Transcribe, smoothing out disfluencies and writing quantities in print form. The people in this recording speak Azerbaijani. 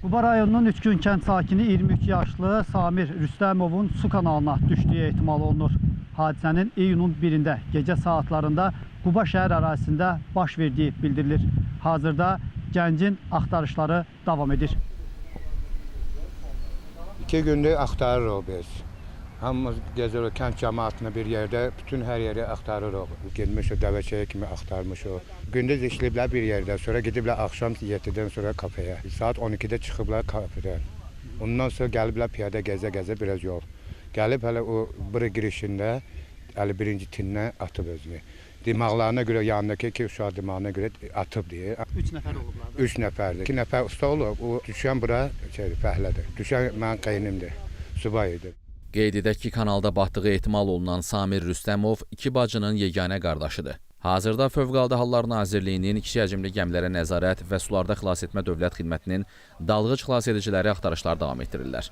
Quba rayonunun Üçgün kənd sakini 23 yaşlı Samir Rüstəmovun su kanalına düşdüyü ehtimal olunur. Hadisənin iyunun 1-də gecə saatlarında Quba şəhər ərazisində baş verdiyi bildirilir. Hazırda gəncin axtarışları davam edir. 2 gündür axtarırıq biz. Hamımız gəzirik kənd cəmaatını bir yerdə, bütün hər yeri axtarırıq. Gelmişik dəvəçəyə kimi axtarmışıq. Gündüz işləyiblər bir yerdə, sonra gediblər axşam 7-dən sonra kafeyə. Saat 12-də çıxıblar kafedən. Ondan sonra gəliblər piyada gəzə-gəzə biraz yol. Gəlib hələ o biri girişində 51-ci tindən atıb özünü. Dimaqlarına görə, yanındakı 2 uşaq dimağına görə atıb deyə. 3 nəfər olublar. 3 nəfərdir. 2 nəfər usta olub, o düşən bura fəhlədir. Düşən mənim qaynımdır, subay idi. Qeyd edək ki, kanalda batdığı ehtimal olunan Samir Rüstəmov 2 bacının yeganə qardaşıdır. Hazırda Fövqəladə Hallar Nazirliyinin kiçik həcmli gəmilərə nəzarət və sularda xilasetmə dövlət xidmətinin dalğıc xilasediciləri axtarışlar davam etdirirlər.